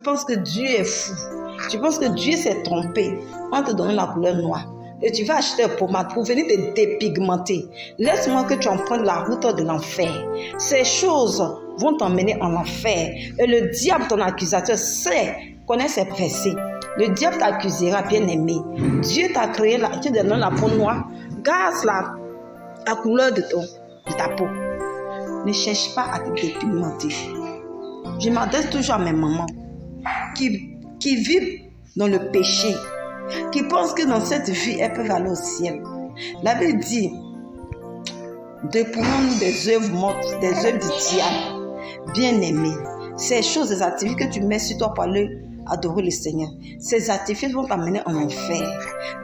Tu penses que Dieu est fou. Tu penses que Dieu s'est trompé en te donnant la couleur noire. Et tu vas acheter un pommade pour venir te dépigmenter. Laisse-moi que tu emprunes la route de l'enfer. Ces choses vont t'emmener en enfer. Et le diable, ton accusateur, connaît ses pensées. Le diable t'accusera, bien-aimé. Dieu t'a créé, tu te donnes la peau noire. Garde la couleur de ta peau. Ne cherche pas à te dépigmenter. Je m'adresse toujours à mes mamans qui vivent dans le péché, qui pensent que dans cette vie, elles peuvent aller au ciel. La Bible dit, dépouillons-nous des œuvres mortes, des œuvres du diable. Bien-aimé, ces choses, ces activités que tu mets sur toi pour aller adorer le Seigneur, ces activités vont t'amener en enfer.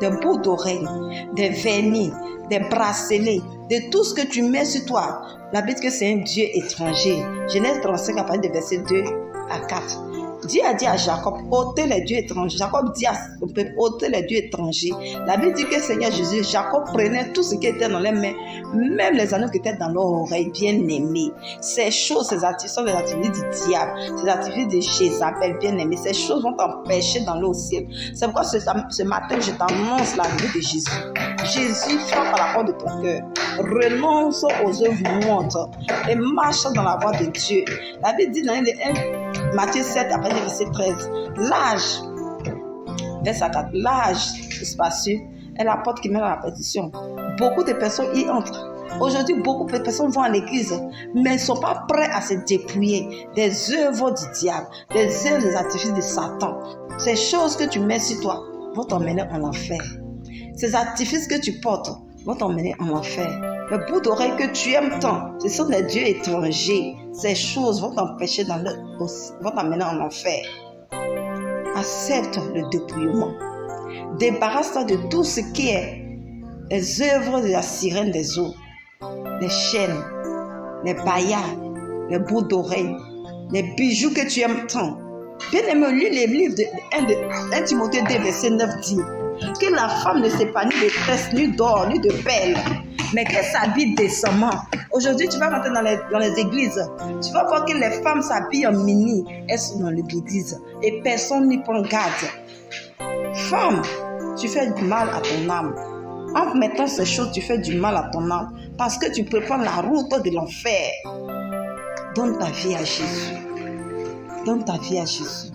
Des boucles d'oreilles, des vernis, des bracelets, de tout ce que tu mets sur toi. La Bible dit que c'est un Dieu étranger. Genèse 35 à partir de verset 2 à 4. Dieu a dit à Jacob, ôtez les dieux étrangers. Jacob dit à son peuple, ôtez les dieux étrangers. La Bible dit que Seigneur Jésus, Jacob prenait tout ce qui était dans les mains, même les anneaux qui étaient dans leurs oreilles, bien aimés. Ces choses, ces activités sont les activités du diable, ces activités de Jézabel, bien aimé. Ces choses vont t'empêcher d'aller au ciel. C'est pourquoi ce matin, je t'annonce la vie de Jésus. Jésus frappe à la porte de ton cœur. Renonce aux œuvres montes et marche dans la voie de Dieu. La Bible dit dans Matthieu 7, après le verset 13, l'âge, verset 4, l'âge spacieux est la porte qui mène à la perdition. Beaucoup de personnes y entrent. Aujourd'hui, beaucoup de personnes vont à l'église, mais ne sont pas prêts à se dépouiller des œuvres du diable, des œuvres des activités de Satan. Ces choses que tu mets sur toi vont t'emmener en enfer. Ces activités que tu portes vont t'emmener en enfer. Le bout d'oreille que tu aimes tant, ce sont des dieux étrangers. Ces choses vont t'empêcher vont t'amener en enfer. Accepte le dépouillement. Débarrasse-toi de tout ce qui est les œuvres de la sirène des eaux, les chaînes, les paillards, les bouts d'oreille, les bijoux que tu aimes tant. Bien aimé, lis les livres de 1 Timothée 2, verset 9 dit que la femme ne s'épanouit de tresse, ni d'or, ni de perles, mais qu'elle s'habille décemment. Aujourd'hui, tu vas rentrer dans les églises, tu vas voir que les femmes s'habillent en mini, elles sont dans l'église et personne n'y prend garde. Femme, tu fais du mal à ton âme. En mettant ces choses, tu fais du mal à ton âme parce que tu prépares la route de l'enfer. Donne ta vie à Jésus. Donne ta vie à Jésus.